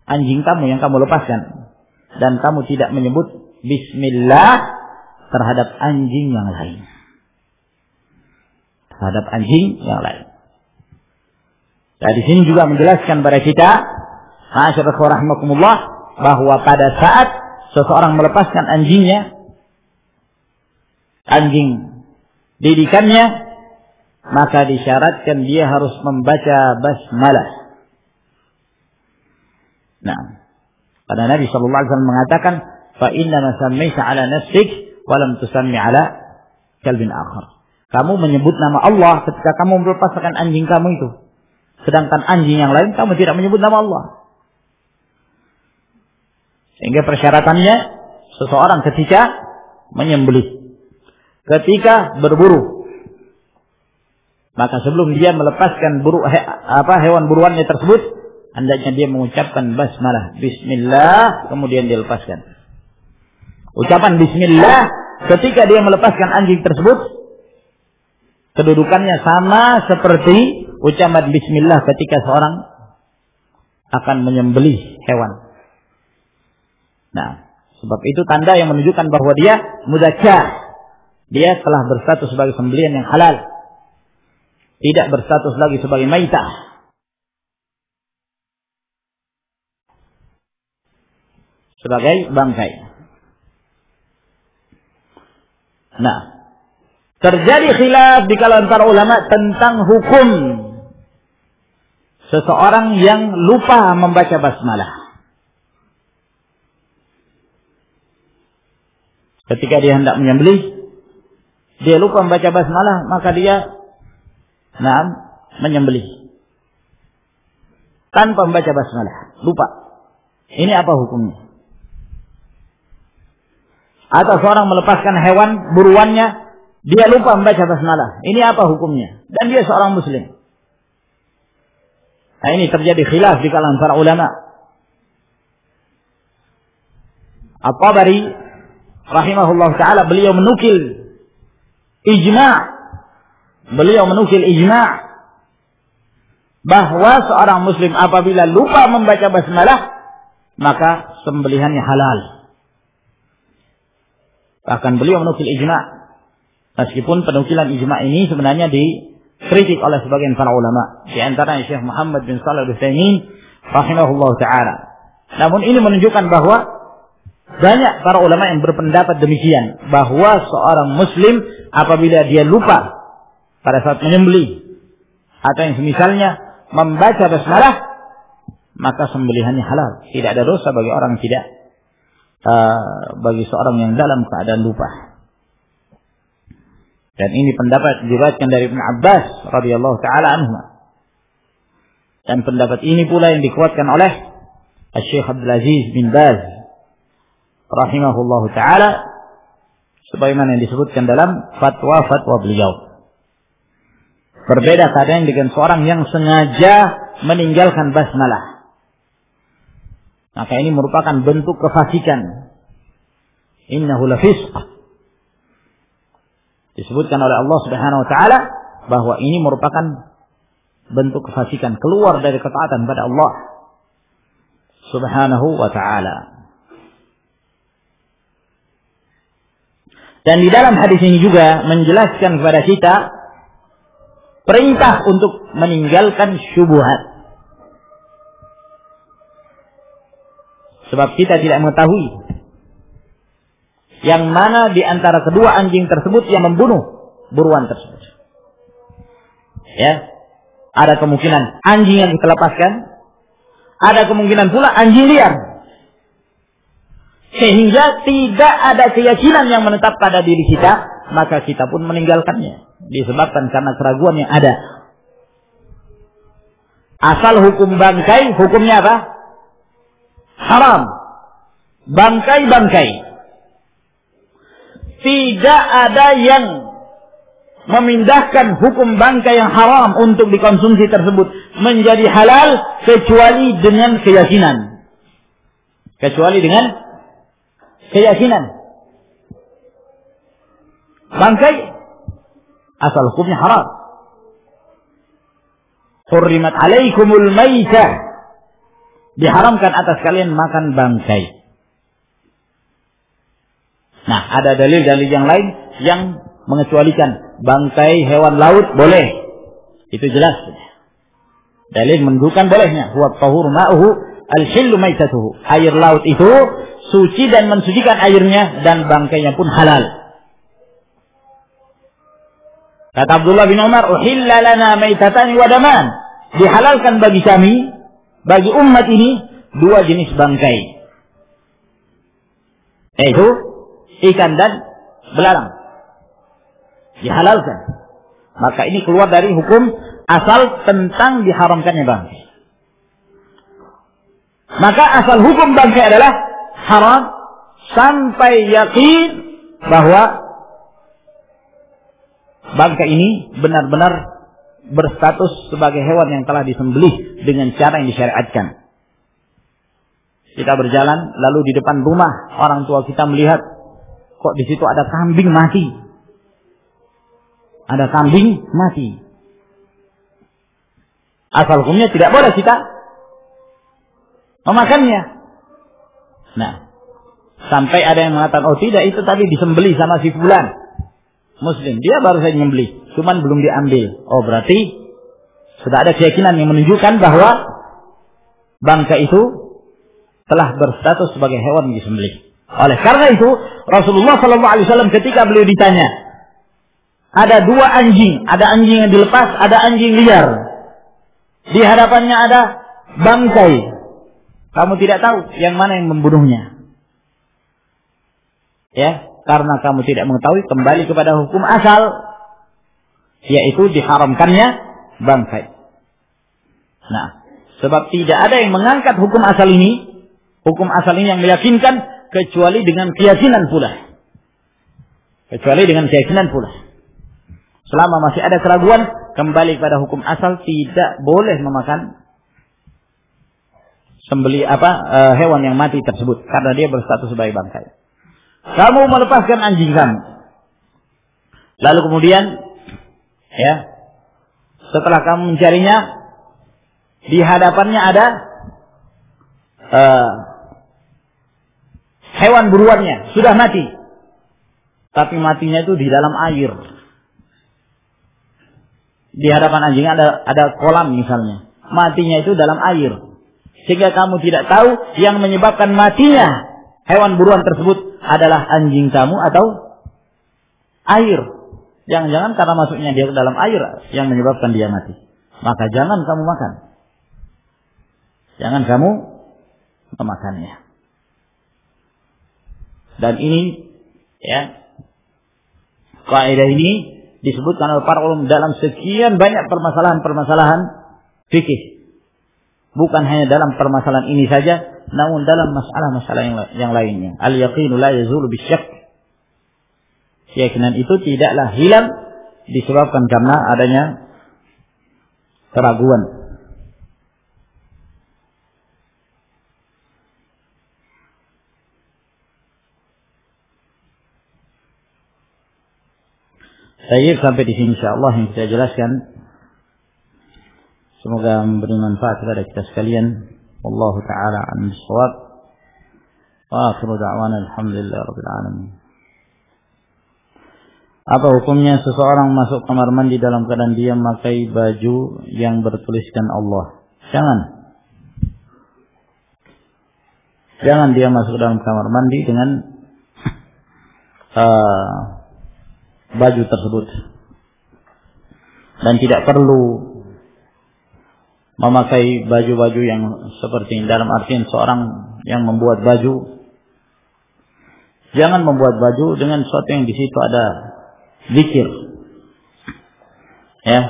anjing kamu yang kamu lepaskan, dan kamu tidak menyebut bismillah terhadap anjing yang lain. Terhadap anjing yang lain. Nah, di sini juga menjelaskan kepada kita, ma'asyiral ikhwah rahimakumullah, bahwa pada saat seseorang melepaskan anjingnya, anjing didikannya, maka disyaratkan dia harus membaca basmalah. Nah, karena Nabi sallallahu alaihi wasallam mengatakan, fa inna ma sammaita ala nafsik wa lam tusammi ala kalbin akhar. Kamu menyebut nama Allah ketika kamu melepaskan anjing kamu itu. Sedangkan anjing yang lain kamu tidak menyebut nama Allah. Sehingga persyaratannya seseorang ketika menyembelih, ketika berburu, maka sebelum dia melepaskan hewan buruannya tersebut, hendaknya dia mengucapkan basmalah, bismillah, kemudian dia lepaskan. Ucapan bismillah ketika dia melepaskan anjing tersebut, kedudukannya sama seperti ucapan bismillah ketika seorang akan menyembelih hewan. Nah, sebab itu tanda yang menunjukkan bahwa dia muzakkah. Dia telah berstatus sebagai sembelihan yang halal. Tidak berstatus lagi sebagai maitah. Sebagai bangkai. Nah, terjadi khilaf di kalangan para ulama tentang hukum seseorang yang lupa membaca basmalah. Ketika dia hendak menyembelih, dia lupa membaca basmalah, maka dia menyembelih tanpa membaca basmalah, lupa. Ini apa hukumnya? Atau seorang melepaskan hewan buruannya, dia lupa membaca basmalah. Ini apa hukumnya? Dan dia seorang muslim. Nah, ini terjadi khilaf di kalangan para ulama. At-Tabari rahimahullah ta'ala, beliau menukil ijma' bahwa seorang muslim apabila lupa membaca basmalah, maka sembelihannya halal. Bahkan beliau menukil ijma'. Meskipun penukilan ijma' ini sebenarnya dikritik oleh sebagian para ulama, di antaranya Syekh Muhammad bin Shalih Al-Utsaimin rahimahullah ta'ala. Namun ini menunjukkan bahwa banyak para ulama yang berpendapat demikian, bahwa seorang muslim apabila dia lupa pada saat menyembelih atau yang semisalnya membaca basmalah, maka sembelihannya halal. Tidak ada dosa bagi orang tidak bagi seorang yang dalam keadaan lupa. Dan ini pendapat diriwayatkan dari Ibnu Abbas radhiyallahu taala anhu. Dan pendapat ini pula yang dikuatkan oleh Syekh Abdul Aziz bin Baz rahimahullahu taala, sebagaimana yang disebutkan dalam fatwa-fatwa beliau. Berbeda keadaan dengan seorang yang sengaja meninggalkan basmalah. Maka ini merupakan bentuk kefasikan. Innahu lafisq. Disebutkan oleh Allah Subhanahu wa taala bahwa ini merupakan bentuk kefasikan, keluar dari ketaatan pada Allah Subhanahu wa taala. Dan di dalam hadis ini juga menjelaskan kepada kita perintah untuk meninggalkan syubhat. Sebab kita tidak mengetahui yang mana di antara kedua anjing tersebut yang membunuh buruan tersebut. Ya, ada kemungkinan anjing yang kita lepaskan, ada kemungkinan pula anjing liar. Sehingga tidak ada keyakinan yang menetap pada diri kita, maka kita pun meninggalkannya. Disebabkan karena keraguan yang ada. Asal hukum bangkai, hukumnya apa? Haram. Bangkai-bangkai. Tidak ada yang memindahkan hukum bangkai yang haram untuk dikonsumsi tersebut menjadi halal kecuali dengan keyakinan. Kecuali dengan keyakinan. Bangkai asal hukumnya haram. Hurrimat alaikumul maitah, diharamkan atas kalian makan bangkai. Nah, ada dalil-dalil yang lain yang mengecualikan bangkai hewan laut boleh. Itu jelas. Dalil menunjukkan bolehnya. Huwa tahuru ma'uhu al-hillu maitatuhu. Air laut itu suci dan mensucikan airnya, dan bangkainya pun halal. Kata Abdullah bin Umar, uhilla lana maitatani wa daman. Dihalalkan bagi kami, bagi umat ini, dua jenis bangkai, yaitu ikan dan belalang. Dihalalkan. Maka ini keluar dari hukum asal tentang diharamkannya bangkai. Maka asal hukum bangkai adalah haram sampai yakin bahwa bangkai ini benar-benar berstatus sebagai hewan yang telah disembelih dengan cara yang disyariatkan. Kita berjalan, lalu di depan rumah orang tua kita melihat, kok di situ ada kambing mati. Ada kambing mati. Asal hukumnya tidak boleh kita memakannya. Nah, sampai ada yang mengatakan, oh tidak, itu tadi disembelih sama si fulan Muslim, dia baru saja menyembelih, cuman belum diambil. Oh, berarti sudah ada keyakinan yang menunjukkan bahwa bangkai itu telah berstatus sebagai hewan yang disembelih. Oleh karena itu, Rasulullah SAW ketika beliau ditanya, ada dua anjing, ada anjing yang dilepas, ada anjing liar. Di hadapannya ada bangkai. Kamu tidak tahu yang mana yang membunuhnya. Ya, karena kamu tidak mengetahui, kembali kepada hukum asal, yaitu diharamkannya bangkai. Nah, sebab tidak ada yang mengangkat hukum asal ini yang meyakinkan, kecuali dengan keyakinan pula. Selama masih ada keraguan, kembali pada hukum asal, tidak boleh memakan hewan yang mati tersebut, karena dia berstatus sebagai bangkai. Kamu melepaskan anjing kamu, lalu kemudian, ya, setelah kamu mencarinya, di hadapannya ada hewan buruannya sudah mati, tapi matinya itu di dalam air. Di hadapan anjing ada kolam misalnya, matinya itu dalam air, sehingga kamu tidak tahu yang menyebabkan matinya hewan buruan tersebut adalah anjing kamu atau air. Jangan-jangan karena masuknya dia ke dalam air yang menyebabkan dia mati. Maka jangan kamu makan. Jangan kamu memakannya. Dan ini, ya, kaidah ini disebutkan oleh para ulama dalam sekian banyak permasalahan-permasalahan fikih. Bukan hanya dalam permasalahan ini saja, namun dalam masalah-masalah yang lainnya. Al-yaqinu la yazulu bisyak. Keyakinan itu tidaklah hilang disebabkan karena adanya keraguan. Baik, sampai di sini insyaallah yang kita jelaskan. Semoga memberi manfaat kepada kita sekalian. Wallahu ta'ala a'lam bis-shawab. Wa akhiru da'wana alhamdulillahi rabbil alamin. Apa hukumnya seseorang masuk kamar mandi dalam keadaan dia memakai baju yang bertuliskan Allah? Jangan dia masuk dalam kamar mandi dengan baju tersebut. Dan tidak perlu memakai baju-baju yang seperti ini, dalam artian seorang yang membuat baju, jangan membuat baju dengan sesuatu yang di situ ada zikir, ya.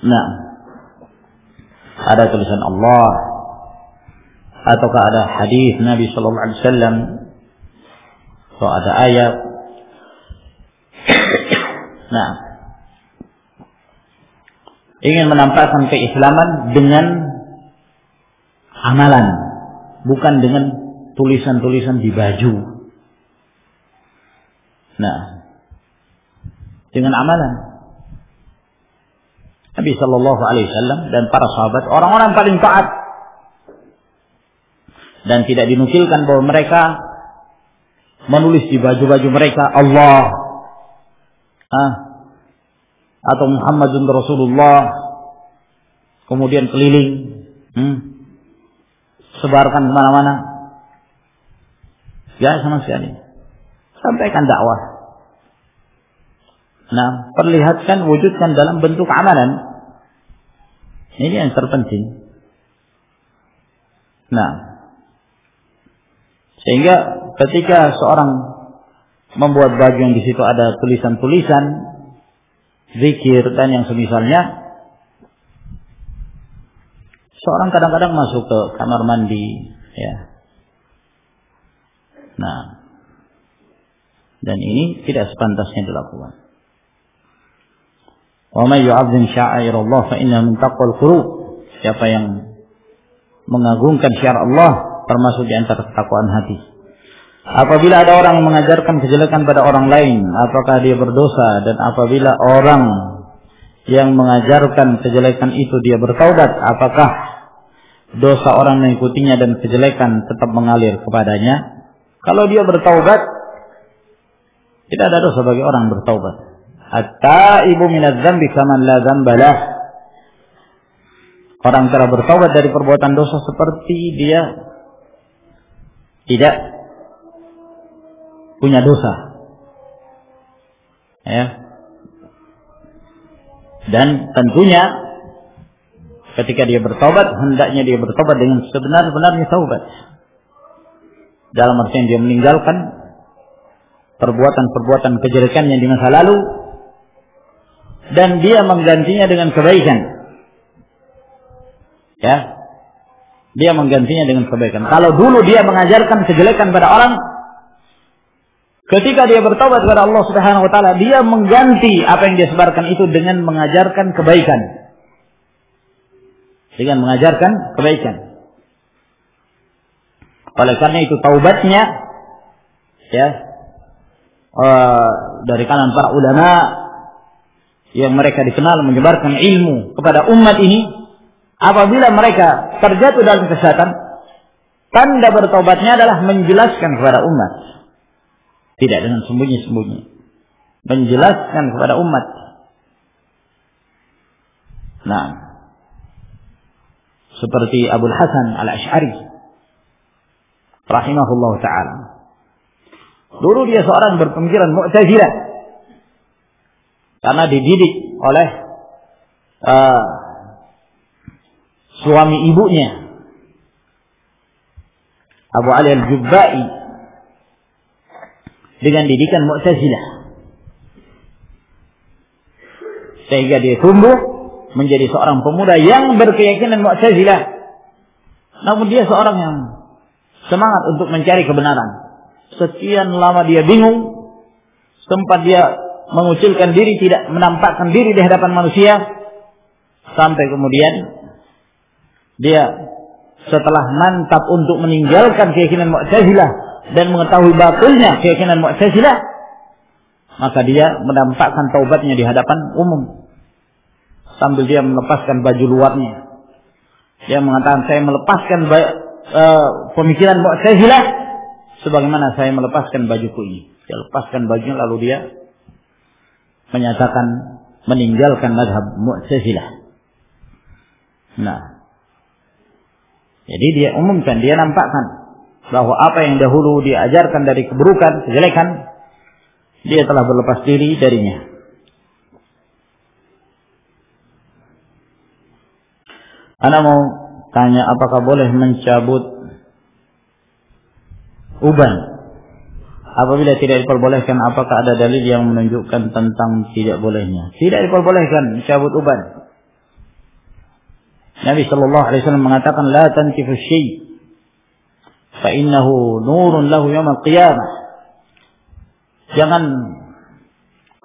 Nah, ada tulisan Allah, ataukah ada hadis Nabi Sallallahu Alaihi Wasallam, atau ada ayat. Nah, ingin menampakkan keislaman dengan amalan, bukan dengan tulisan-tulisan di baju. Nah, dengan amalan. Nabi Sallallahu Alaihi Wasallam dan para sahabat orang-orang paling taat, dan tidak dinukilkan bahwa mereka menulis di baju-baju mereka Allah atau Muhammadun Rasulullah kemudian keliling, sebarkan kemana-mana. Ya, sama sekali. Sampaikan dakwah. Nah, perlihatkan, wujudkan dalam bentuk amalan. Ini yang terpenting. Nah, sehingga ketika seorang membuat baju yang di situ ada tulisan-tulisan, zikir dan yang semisalnya, seorang kadang-kadang masuk ke kamar mandi, ya. Nah, dan ini tidak sepantasnya dilakukan. Wa may yu'azzim sya'airallah fa innaha min taqwal qulub. Siapa yang mengagungkan syiar Allah termasuk di antara ketakwaan hati. Apabila ada orang mengajarkan kejelekan pada orang lain, apakah dia berdosa? Dan apabila orang yang mengajarkan kejelekan itu dia bertaubat, apakah dosa orang mengikutinya dan kejelekan tetap mengalir kepadanya? Kalau dia bertaubat, tidak ada dosa bagi orang bertaubat. At-taibu minadz-dzambi kaman la dzambalah. Orang telah bertaubat dari perbuatan dosa seperti dia tidak punya dosa. Ya. Dan tentunya ketika dia bertaubat, hendaknya dia bertaubat dengan sebenar-benarnya taubat. Dalam artian dia meninggalkan perbuatan-perbuatan kejelekannya di masa lalu dan dia menggantinya dengan kebaikan. Ya. Dia menggantinya dengan kebaikan. Kalau dulu dia mengajarkan kejelekan pada orang, ketika dia bertaubat kepada Allah Subhanahu wa taala, dia mengganti apa yang dia sebarkan itu dengan mengajarkan kebaikan. Dengan mengajarkan kebaikan. Oleh karena itu taubatnya, ya, dari kalangan para ulama yang mereka dikenal menyebarkan ilmu kepada umat ini, apabila mereka terjatuh dalam kesesatan, tanda bertaubatnya adalah menjelaskan kepada umat, tidak dengan sembunyi-sembunyi, menjelaskan kepada umat. Nah, seperti Abu Hasan Al-Asy'ari rahimahullah ta'ala. Dulu dia seorang berpemikiran Mu'tazilah karena dididik oleh suami ibunya Abu Ali Al-Jubba'i dengan didikan Mu'tazilah, sehingga dia tumbuh menjadi seorang pemuda yang berkeyakinan Mu'tazilah. Namun dia seorang yang semangat untuk mencari kebenaran. Sekian lama dia bingung, sempat dia mengucilkan diri, tidak menampakkan diri di hadapan manusia, sampai kemudian dia setelah mantap untuk meninggalkan keyakinan Mu'tazilah dan mengetahui batilnya keyakinan Mu'tazilah, maka dia menampakkan taubatnya di hadapan umum sambil dia melepaskan baju luarnya. Dia mengatakan, saya melepaskan pemikiran Mu'tazilah sebagaimana saya melepaskan bajuku ini. Dia lepaskan bajunya lalu dia menyatakan meninggalkan mazhab Mu'tazilah. Nah, jadi dia umumkan, dia nampakkan bahwa apa yang dahulu diajarkan dari keburukan, kejelekan, dia telah berlepas diri darinya. Ana mau tanya, apakah boleh mencabut uban? Apabila tidak diperbolehkan, apakah ada dalil yang menunjukkan tentang tidak bolehnya? Tidak diperbolehkan mencabut uban. Nabi sallallahu alaihi wasallam mengatakan, la tankifu syai' fa innahu nurun lahu yaumil qiyamah. Jangan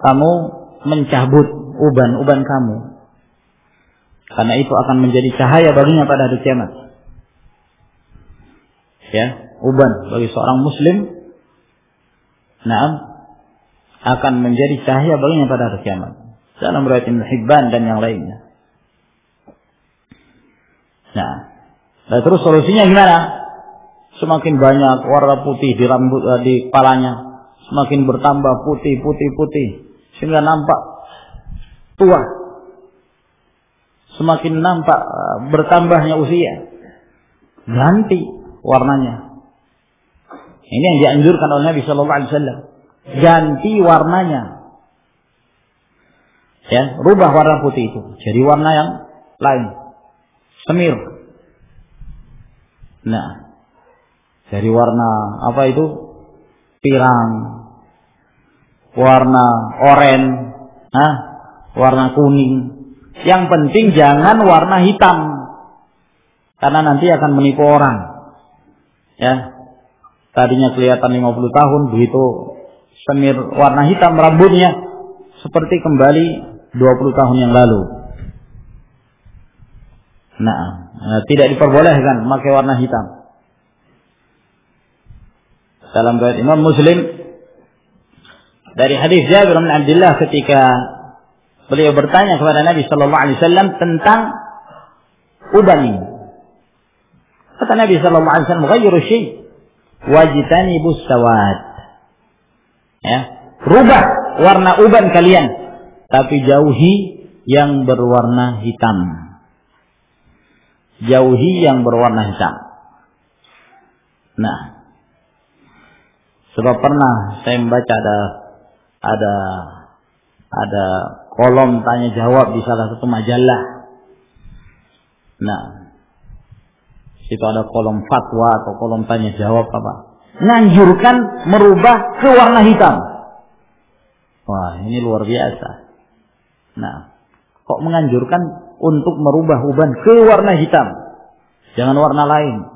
kamu mencabut uban kamu, karena itu akan menjadi cahaya baginya pada hari kiamat. Ya, uban bagi seorang muslim, akan menjadi cahaya baginya pada hari kiamat. Dalam riwayat Ibnu Hibban dan yang lainnya. Nah, terus solusinya gimana? Semakin banyak warna putih di rambut, di kepalanya, semakin bertambah putih, sehingga nampak tua. semakin nampak bertambahnya usia, ganti warnanya. Ini yang dianjurkan oleh Nabi Sallallahu Alaihi Wasallam. Ganti warnanya, ya, rubah warna putih itu jadi warna yang lain, semir. Nah, dari warna apa itu? Pirang, warna oranye, warna kuning. Yang penting jangan warna hitam, karena nanti akan menipu orang. Ya, tadinya kelihatan 50 tahun, begitu semir warna hitam rambutnya seperti kembali 20 tahun yang lalu. Nah, tidak diperbolehkan memakai warna hitam. Dalam riwayat Imam Muslim dari hadis Jabir bin Abdullah ketika beliau bertanya kepada Nabi Sallallahu Alaihi Wasallam tentang uban ini, kata Nabi Sallallahu Alaihi Wasallam, "Ghayru syai' wajtanibus sawad." Ya, rubah warna uban kalian, tapi jauhi yang berwarna hitam. Jauhi yang berwarna hitam. Nah, sebab pernah saya membaca ada kolom tanya jawab di salah satu majalah. Nah, situ ada kolom fatwa atau kolom tanya jawab apa? Menganjurkan merubah ke warna hitam. Wah, ini luar biasa. Nah, kok menganjurkan untuk merubah uban ke warna hitam, jangan warna lain?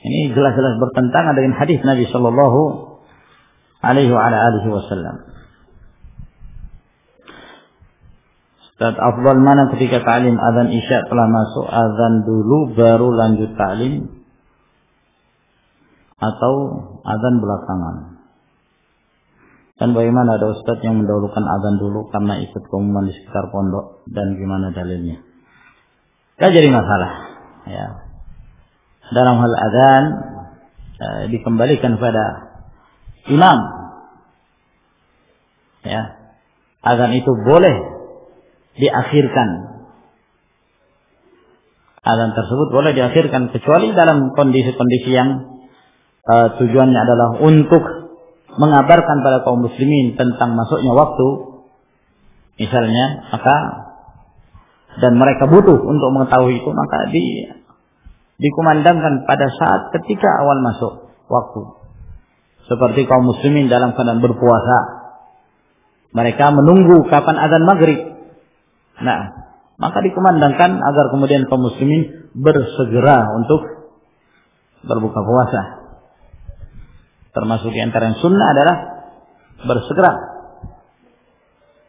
Ini jelas-jelas bertentangan dengan hadis Nabi Sallallahu Alaihi Wasallam. Ustaz, afdal mana ketika ta'lim azan isya telah masuk azan dulu baru lanjut ta'lim, atau azan belakangan? Dan bagaimana ada ustaz yang mendahulukan azan dulu karena ikut keumuman di sekitar pondok, dan gimana dalilnya? Tidak jadi masalah, ya. Dalam hal azan dikembalikan pada imam, ya. Azan itu boleh diakhirkan, azan tersebut boleh diakhirkan kecuali dalam kondisi-kondisi yang tujuannya adalah untuk mengabarkan pada kaum muslimin tentang masuknya waktu, misalnya, maka dan mereka butuh untuk mengetahui itu, maka dikumandangkan pada saat ketika awal masuk waktu. Seperti kaum muslimin dalam keadaan berpuasa, mereka menunggu kapan azan maghrib. Nah, maka dikumandangkan agar kemudian kaum muslimin bersegera untuk berbuka puasa. Termasuk di antara yang sunnah adalah bersegera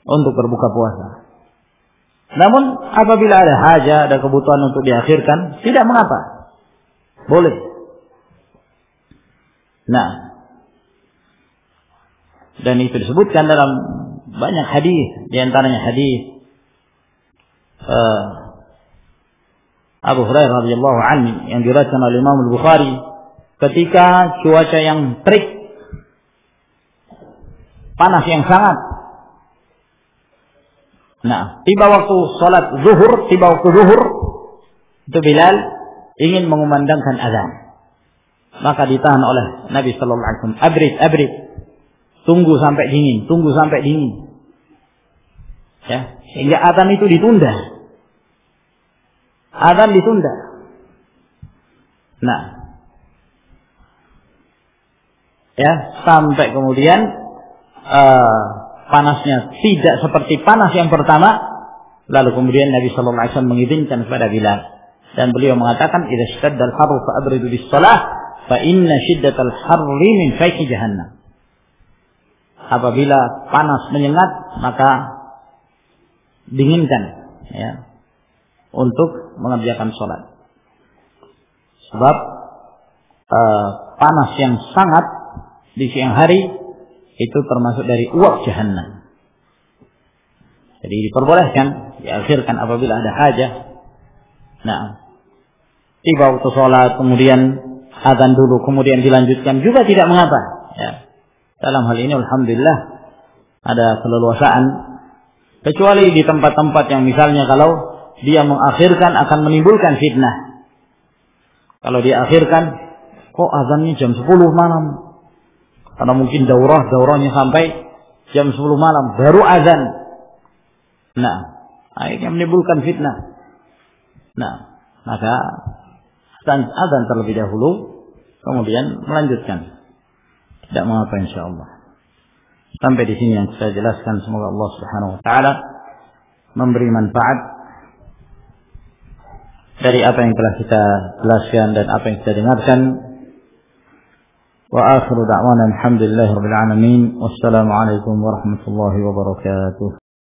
untuk berbuka puasa. Namun apabila ada hajat, ada kebutuhan untuk diakhirkan, tidak mengapa, boleh. Nah, dan itu disebutkan dalam banyak hadis, di antaranya hadis Abu Hurairah radhiyallahu anhu yang diriwayatkan oleh Imam Al-Bukhari, ketika cuaca yang terik, panas yang sangat. Nah, tiba waktu salat zuhur, itu Bilal ingin mengumandangkan azan. Maka ditahan oleh Nabi sallallahu alaihi wasallam, "Abrid, tunggu sampai dingin." Ya, sehingga azan itu ditunda. Nah, ya, sampai kemudian panasnya tidak seperti panas yang pertama, lalu kemudian Nabi sallallahu alaihi wasallam mengizinkan kepada Bilal, dan beliau mengatakan, "Idza ishtadda al-harru fa abridu bis-shalah fa inna shiddatal harri min fayhi jahannam." Apabila panas menyengat, maka dinginkan, ya, untuk mengerjakan sholat. Sebab panas yang sangat di siang hari itu termasuk dari uap jahannam. Jadi diperbolehkan diakhirkan apabila ada hajat. Nah, tiba waktu sholat kemudian azan dulu kemudian dilanjutkan juga tidak mengapa, ya. Dalam hal ini alhamdulillah ada keleluasaan, kecuali di tempat-tempat yang misalnya kalau dia mengakhirkan akan menimbulkan fitnah. Kalau dia akhirkan, kok azannya jam 10 malam? Karena mungkin daurahnya sampai jam 10 malam baru azan. Nah, akhirnya menimbulkan fitnah. Nah, maka azan terlebih dahulu, kemudian melanjutkan. Tidak mengapa insyaallah. Sampai di sini yang saya jelaskan, semoga Allah Subhanahu wa taala memberi manfaat dari apa yang telah kita jelaskan dan apa yang kita dengarkan. Wa akhiru da'wana alhamdulillahirabbil alamin. Wassalamu alaikum warahmatullahi wabarakatuh.